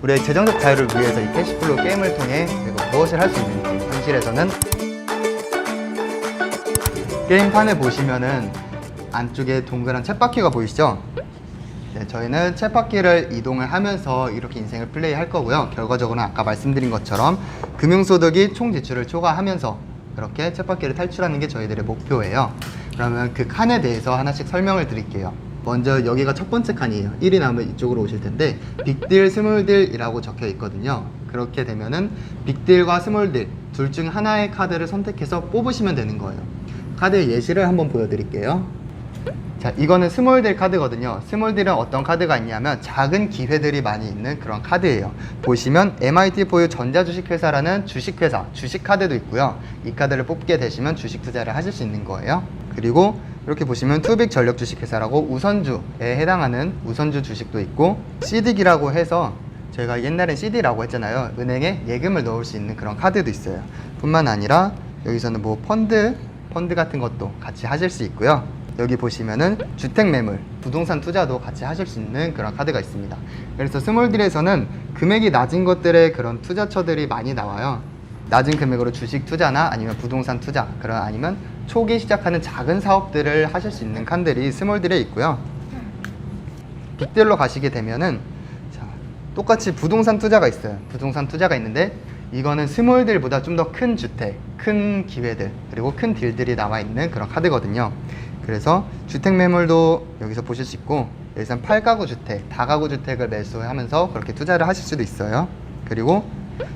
우리의 재정적 자유를 위해서 이 캐시플로우 게임을 통해 무엇을 할 수 있는지, 현실에서는 게임판을 보시면은 안쪽에 동그란 쳇바퀴가 보이시죠? 네, 저희는 쳇바퀴를 이동을 하면서 이렇게 인생을 플레이할 거고요. 결과적으로는 아까 말씀드린 것처럼 금융소득이 총 지출을 초과하면서 그렇게 쳇바퀴를 탈출하는 게 저희들의 목표예요. 그러면 그 칸에 대해서 하나씩 설명을 드릴게요. 먼저 여기가 첫 번째 칸이에요. 1이 나오면 이쪽으로 오실 텐데 빅딜, 스몰딜이라고 적혀 있거든요. 그렇게 되면은 빅딜과 스몰딜 둘 중 하나의 카드를 선택해서 뽑으시면 되는 거예요. 카드의 예시를 한번 보여드릴게요. 자, 이거는 스몰딜 카드거든요. 스몰딜은 어떤 카드가 있냐면 작은 기회들이 많이 있는 그런 카드예요. 보시면 MIT4U 전자주식회사라는 주식회사, 주식카드도 있고요. 이 카드를 뽑게 되시면 주식 투자를 하실 수 있는 거예요. 그리고 이렇게 보시면 투빅 전력주식회사라고 우선주에 해당하는 우선주 주식도 있고, CD기라고 해서 저희가 옛날엔 CD라고 했잖아요. 은행에 예금을 넣을 수 있는 그런 카드도 있어요. 뿐만 아니라 여기서는 뭐 펀드 같은 것도 같이 하실 수 있고요. 여기 보시면은 주택매물, 부동산 투자도 같이 하실 수 있는 그런 카드가 있습니다. 그래서 스몰딜에서는 금액이 낮은 것들의 그런 투자처들이 많이 나와요. 낮은 금액으로 주식 투자나 아니면 부동산 투자, 그런 아니면 초기 시작하는 작은 사업들을 하실 수 있는 칸들이 스몰딜에 있고요. 빅딜로 가시게 되면은 자, 똑같이 부동산 투자가 있어요. 부동산 투자가 있는데 이거는 스몰딜보다 좀 더 큰 주택, 큰 기회들, 그리고 큰 딜들이 나와 있는 그런 카드거든요. 그래서 주택 매물도 여기서 보실 수 있고, 여기선 8가구 주택, 다가구 주택을 매수하면서 그렇게 투자를 하실 수도 있어요. 그리고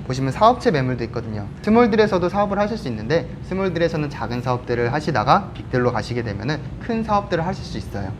보시면 사업체 매물도 있거든요. 스몰딜에서도 사업을 하실 수 있는데 스몰딜에서는 작은 사업들을 하시다가 빅딜로 가시게 되면은 큰 사업들을 하실 수 있어요.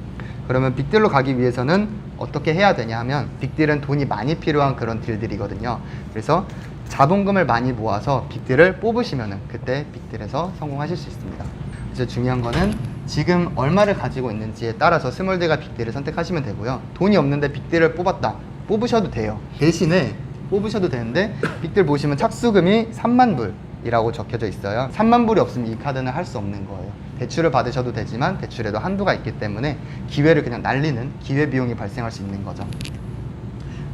그러면 빅딜로 가기 위해서는 어떻게 해야 되냐 하면, 빅딜은 돈이 많이 필요한 그런 딜들이거든요. 그래서 자본금을 많이 모아서 빅딜을 뽑으시면은 그때 빅딜에서 성공하실 수 있습니다. 이제 중요한 거는 지금 얼마를 가지고 있는지에 따라서 스몰딜과 빅딜을 선택하시면 되고요. 돈이 없는데 빅딜을 뽑았다, 뽑으셔도 돼요. 대신에 뽑으셔도 되는데 빅딜 보시면 착수금이 3만 불이라고 적혀져 있어요. 3만 불이 없으면 이 카드는 할 수 없는 거예요. 대출을 받으셔도 되지만 대출에도 한도가 있기 때문에 기회를 그냥 날리는 기회비용이 발생할 수 있는 거죠.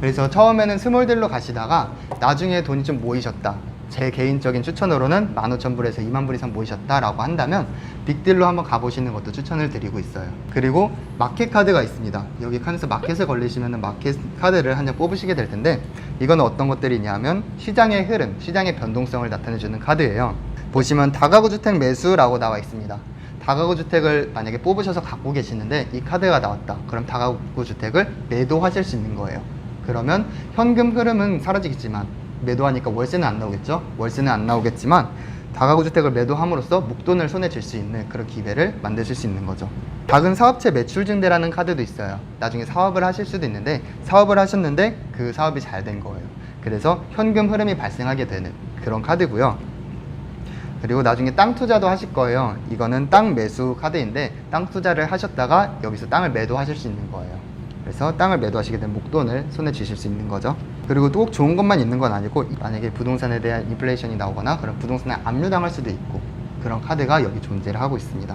그래서 처음에는 스몰딜로 가시다가 나중에 돈이 좀 모이셨다, 제 개인적인 추천으로는 15,000불에서 2만 불 이상 모이셨다라고 한다면 빅딜로 한번 가보시는 것도 추천을 드리고 있어요. 그리고 마켓 카드가 있습니다. 여기 칸에서 마켓을 걸리시면 마켓 카드를 한 장 뽑으시게 될 텐데, 이거는 어떤 것들이 있냐면 시장의 흐름, 시장의 변동성을 나타내주는 카드예요. 보시면 다가구 주택 매수라고 나와 있습니다. 다가구 주택을 만약에 뽑으셔서 갖고 계시는데 이 카드가 나왔다, 그럼 다가구 주택을 매도하실 수 있는 거예요. 그러면 현금 흐름은 사라지겠지만 매도하니까 월세는 안 나오겠죠? 월세는 안 나오겠지만 다가구 주택을 매도함으로써 목돈을 손에 쥘 수 있는 그런 기회를 만드실 수 있는 거죠. 작은 사업체 매출 증대라는 카드도 있어요. 나중에 사업을 하실 수도 있는데 사업을 하셨는데 그 사업이 잘 된 거예요. 그래서 현금 흐름이 발생하게 되는 그런 카드고요. 그리고 나중에 땅 투자도 하실 거예요. 이거는 땅 매수 카드인데 땅 투자를 하셨다가 여기서 땅을 매도하실 수 있는 거예요. 그래서 땅을 매도하시게 되면 목돈을 손에 쥐실 수 있는 거죠. 그리고 또 꼭 좋은 것만 있는 건 아니고, 만약에 부동산에 대한 인플레이션이 나오거나 그런 부동산에 압류당할 수도 있고, 그런 카드가 여기 존재를 하고 있습니다.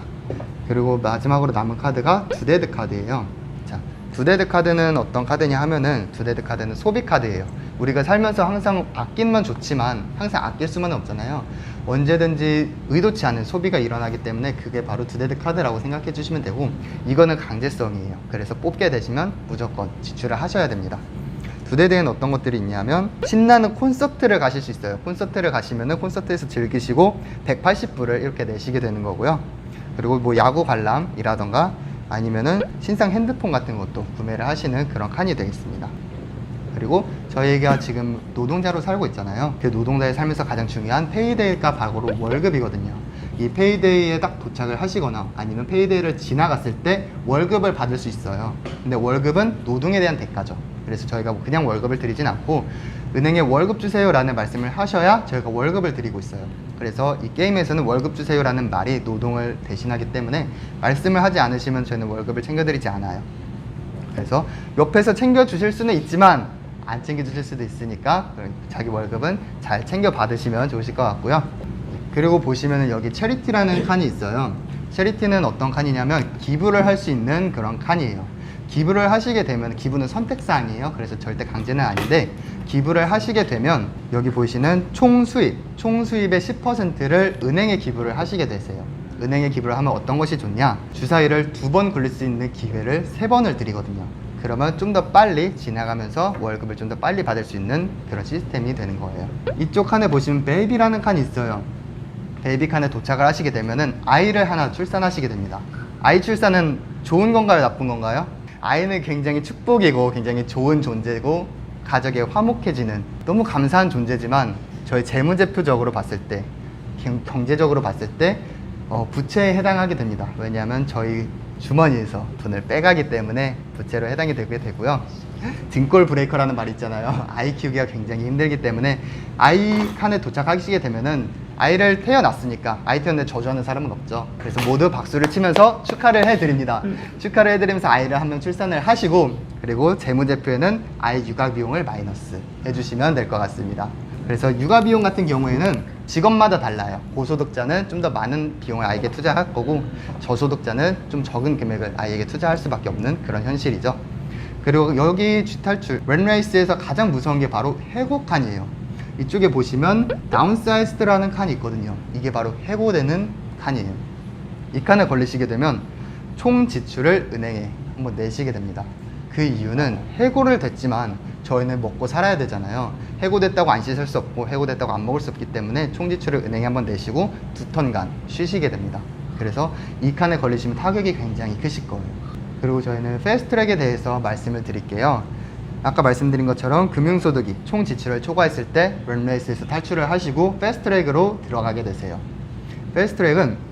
그리고 마지막으로 남은 카드가 두데드 카드예요. 자, 두데드 카드는 어떤 카드냐 하면은, 두데드 카드는 소비 카드예요. 우리가 살면서 항상 아끼면 좋지만 항상 아낄 수만은 없잖아요. 언제든지 의도치 않은 소비가 일어나기 때문에 그게 바로 두데드 카드라고 생각해 주시면 되고, 이거는 강제성이에요. 그래서 뽑게 되시면 무조건 지출을 하셔야 됩니다. 두데드에는 어떤 것들이 있냐면, 신나는 콘서트를 가실 수 있어요. 콘서트를 가시면은 콘서트에서 즐기시고 180불을 이렇게 내시게 되는 거고요. 그리고 뭐 야구 관람이라던가 아니면은 신상 핸드폰 같은 것도 구매를 하시는 그런 칸이 되겠습니다. 그리고 저희가 지금 노동자로 살고 있잖아요. 그 노동자의 삶에서 가장 중요한 페이데이가 바로 월급이거든요. 이 페이데이에 딱 도착을 하시거나 아니면 페이데이를 지나갔을 때 월급을 받을 수 있어요. 근데 월급은 노동에 대한 대가죠. 그래서 저희가 그냥 월급을 드리진 않고 은행에 월급 주세요 라는 말씀을 하셔야 저희가 월급을 드리고 있어요. 그래서 이 게임에서는 월급 주세요 라는 말이 노동을 대신하기 때문에 말씀을 하지 않으시면 저희는 월급을 챙겨드리지 않아요. 그래서 옆에서 챙겨주실 수는 있지만 안 챙겨주실 수도 있으니까 자기 월급은 잘 챙겨 받으시면 좋으실 것 같고요. 그리고 보시면은 여기 체리티라는 칸이 있어요. 체리티는 어떤 칸이냐면 기부를 할 수 있는 그런 칸이에요. 기부를 하시게 되면, 기부는 선택사항이에요. 그래서 절대 강제는 아닌데, 기부를 하시게 되면 여기 보이시는 총 수입의 10%를 은행에 기부를 하시게 되세요. 은행에 기부를 하면 어떤 것이 좋냐? 주사위를 2번 굴릴 수 있는 기회를 3번을 드리거든요. 그러면 좀 더 빨리 지나가면서 월급을 좀 더 빨리 받을 수 있는 그런 시스템이 되는 거예요. 이쪽 칸에 보시면 베이비라는 칸이 있어요. 베이비 칸에 도착을 하시게 되면은 아이를 하나 출산하시게 됩니다. 아이 출산은 좋은 건가요, 나쁜 건가요? 아이는 굉장히 축복이고 굉장히 좋은 존재고 가족에 화목해지는 너무 감사한 존재지만 저희 재무제표적으로 봤을 때, 경제적으로 봤을 때 부채에 해당하게 됩니다. 왜냐하면 저희 주머니에서 돈을 빼가기 때문에 부채로 해당이 되게 되고요. 등골 브레이커라는 말이 있잖아요. 아이 키우기가 굉장히 힘들기 때문에 아이 칸에 도착하시게 되면은 아이를 태어났으니까 아이 태어났는데 저주하는 사람은 없죠. 그래서 모두 박수를 치면서 축하를 해드립니다. 축하를 해드리면서 아이를 한 명 출산을 하시고, 그리고 재무제표에는 아이 육아 비용을 마이너스 해주시면 될 것 같습니다. 그래서 육아 비용 같은 경우에는 직업마다 달라요. 고소득자는 좀 더 많은 비용을 아이에게 투자할 거고, 저소득자는 좀 적은 금액을 아이에게 투자할 수밖에 없는 그런 현실이죠. 그리고 여기 쥐탈출 랜레이스에서 가장 무서운 게 바로 해고 칸이에요. 이쪽에 보시면 다운사이즈드라는 칸이 있거든요. 이게 바로 해고되는 칸이에요. 이 칸에 걸리시게 되면 총 지출을 은행에 한번 내시게 됩니다. 그 이유는 해고를 됐지만 저희는 먹고 살아야 되잖아요. 해고됐다고 안 씻을 수 없고 해고됐다고 안 먹을 수 없기 때문에 총 지출을 은행에 한번 내시고 2턴간 쉬시게 됩니다. 그래서 이 칸에 걸리시면 타격이 굉장히 크실 거예요. 그리고 저희는 패스트트랙에 대해서 말씀을 드릴게요. 아까 말씀드린 것처럼 금융소득이 총 지출을 초과했을 때 런레이스에서 탈출을 하시고 패스트트랙으로 들어가게 되세요. 패스트트랙은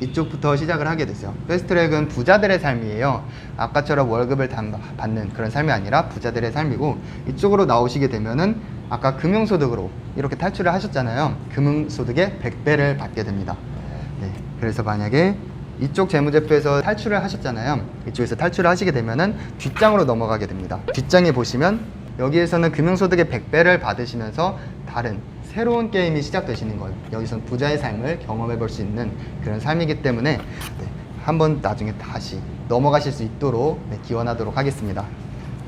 이쪽부터 시작을 하게 되세요. 패스트트랙은 부자들의 삶이에요. 아까처럼 월급을 받는 그런 삶이 아니라 부자들의 삶이고, 이쪽으로 나오시게 되면은 아까 금융소득으로 이렇게 탈출을 하셨잖아요. 금융소득의 100배를 받게 됩니다. 네, 그래서 만약에 이쪽 재무제표에서 탈출을 하셨잖아요. 이쪽에서 탈출을 하시게 되면은 뒷장으로 넘어가게 됩니다. 뒷장에 보시면 여기에서는 금융소득의 100배를 받으시면서 다른 새로운 게임이 시작되시는 거예요. 여기서는 부자의 삶을 경험해 볼 수 있는 그런 삶이기 때문에 한번 나중에 다시 넘어가실 수 있도록 기원하도록 하겠습니다.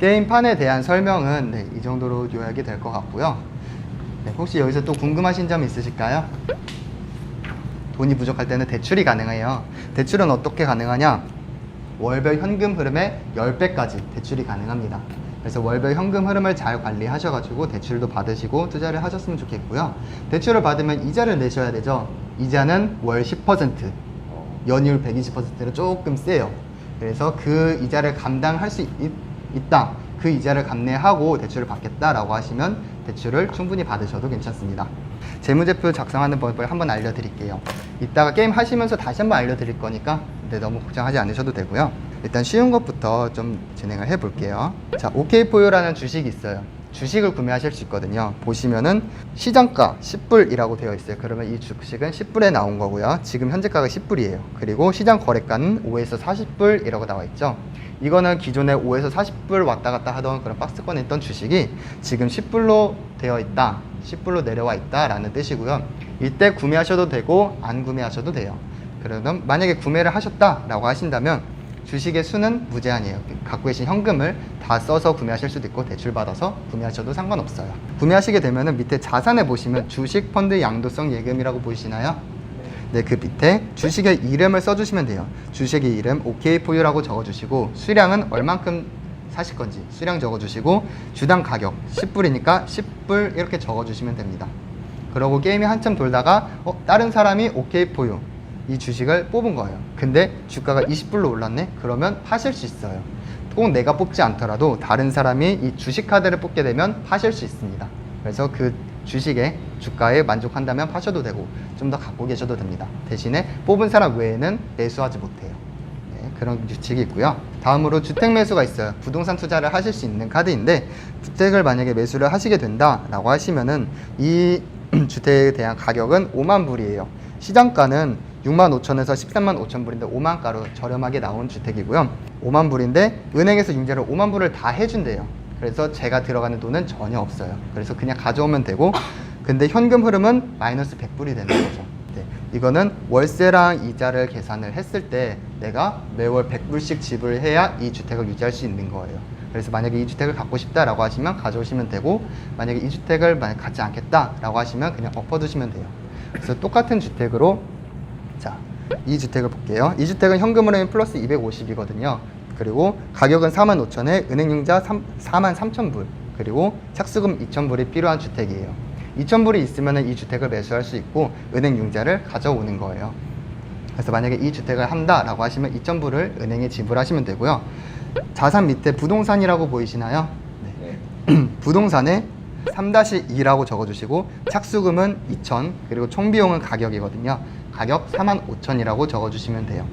게임판에 대한 설명은 이 정도로 요약이 될 것 같고요. 혹시 여기서 또 궁금하신 점 있으실까요? 돈이 부족할 때는 대출이 가능해요. 대출은 어떻게 가능하냐? 월별 현금 흐름의 10배까지 대출이 가능합니다. 그래서 월별 현금 흐름을 잘 관리하셔가지고 대출도 받으시고 투자를 하셨으면 좋겠고요. 대출을 받으면 이자를 내셔야 되죠. 이자는 월 10%, 연율 120%로 조금 세요. 그래서 그 이자를 감당할 수 있다. 그 이자를 감내하고 대출을 받겠다라고 하시면 대출을 충분히 받으셔도 괜찮습니다. 재무제표 작성하는 법을 한번 알려드릴게요. 이따가 게임 하시면서 다시 한번 알려드릴 거니까 너무 걱정하지 않으셔도 되고요. 일단 쉬운 것부터 좀 진행을 해볼게요. 자, OK포유라는 주식이 있어요. 주식을 구매하실 수 있거든요. 보시면은 시장가 10불이라고 되어 있어요. 그러면 이 주식은 10불에 나온 거고요. 지금 현재가가 10불이에요. 그리고 시장 거래가는 5에서 40불이라고 나와 있죠. 이거는 기존에 5에서 40불 왔다 갔다 하던 그런 박스권에 있던 주식이 지금 10불로 되어 있다, 10불로 내려와 있다 라는 뜻이고요. 이때 구매하셔도 되고 안 구매하셔도 돼요. 그러면 만약에 구매를 하셨다라고 하신다면 주식의 수는 무제한이에요. 갖고 계신 현금을 다 써서 구매하실 수도 있고 대출 받아서 구매하셔도 상관없어요. 구매하시게 되면 밑에 자산에 보시면 주식, 펀드, 양도성 예금이라고 보이시나요? 네, 그 밑에 주식의 이름을 써주시면 돼요. 주식의 이름 OK포유라고 적어주시고 수량은 얼만큼 사실 건지 수량 적어주시고 주당 가격 10불이니까 10불 이렇게 적어주시면 됩니다. 그러고 게임이 한참 돌다가 다른 사람이 OK포유 이 주식을 뽑은 거예요. 근데 주가가 20불로 올랐네? 그러면 파실 수 있어요. 꼭 내가 뽑지 않더라도 다른 사람이 이 주식 카드를 뽑게 되면 파실 수 있습니다. 그래서 그 주식의 주가에 만족한다면 파셔도 되고 좀 더 갖고 계셔도 됩니다. 대신에 뽑은 사람 외에는 매수하지 못해요. 네, 그런 규칙이 있고요. 다음으로 주택 매수가 있어요. 부동산 투자를 하실 수 있는 카드인데 주택을 만약에 매수를 하시게 된다라고 하시면은 이 주택에 대한 가격은 5만 불이에요. 시장가는 6만 5천에서 13만 5천 불인데 5만 가로 저렴하게 나온 주택이고요. 5만 불인데 은행에서 융자를 5만 불을 다 해준대요. 그래서 제가 들어가는 돈은 전혀 없어요. 그래서 그냥 가져오면 되고, 근데 현금 흐름은 마이너스 100불이 되는 거죠. 네, 이거는 월세랑 이자를 계산을 했을 때 내가 매월 100불씩 지불해야 이 주택을 유지할 수 있는 거예요. 그래서 만약에 이 주택을 갖고 싶다라고 하시면 가져오시면 되고, 만약에 이 주택을 만약 갖지 않겠다라고 하시면 그냥 엎어두시면 돼요. 그래서 똑같은 주택으로, 자, 이 주택을 볼게요. 이 주택은 현금흐름이 플러스 250이거든요. 그리고 가격은 45,000에 은행융자 43,000불, 그리고 착수금 2,000불이 필요한 주택이에요. 2,000불이 있으면 이 주택을 매수할 수 있고 은행융자를 가져오는 거예요. 그래서 만약에 이 주택을 한다라고 하시면 2,000불을 은행에 지불하시면 되고요. 자산 밑에 부동산이라고 보이시나요? 네. 부동산에 3-2라고 적어주시고 착수금은 2,000, 그리고 총비용은 가격이거든요. 가격 45,000이라고 적어주시면 돼요.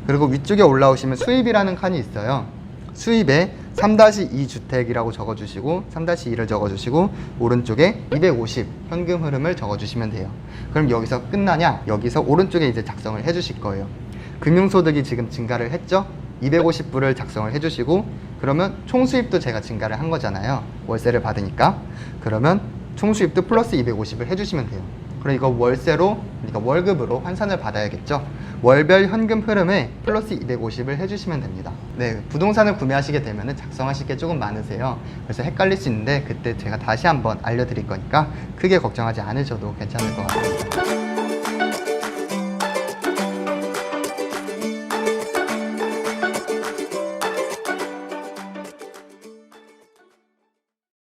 그리고 위쪽에 올라오시면 수입이라는 칸이 있어요. 수입에 3-2 주택이라고 적어주시고 3-2를 적어주시고 오른쪽에 250 현금 흐름을 적어주시면 돼요. 그럼 여기서 끝나냐? 여기서 오른쪽에 이제 작성을 해주실 거예요. 금융소득이 지금 증가를 했죠? 250불을 작성을 해주시고, 그러면 총수입도 제가 증가를 한 거잖아요. 월세를 받으니까. 그러면 총수입도 플러스 250을 해주시면 돼요. 그럼 이거 월세로, 그러니까 월급으로 환산을 받아야겠죠. 월별 현금 흐름에 플러스 250을 해주시면 됩니다. 네, 부동산을 구매하시게 되면 작성하실 게 조금 많으세요. 그래서 헷갈릴 수 있는데 그때 제가 다시 한번 알려드릴 거니까 크게 걱정하지 않으셔도 괜찮을 것 같습니다.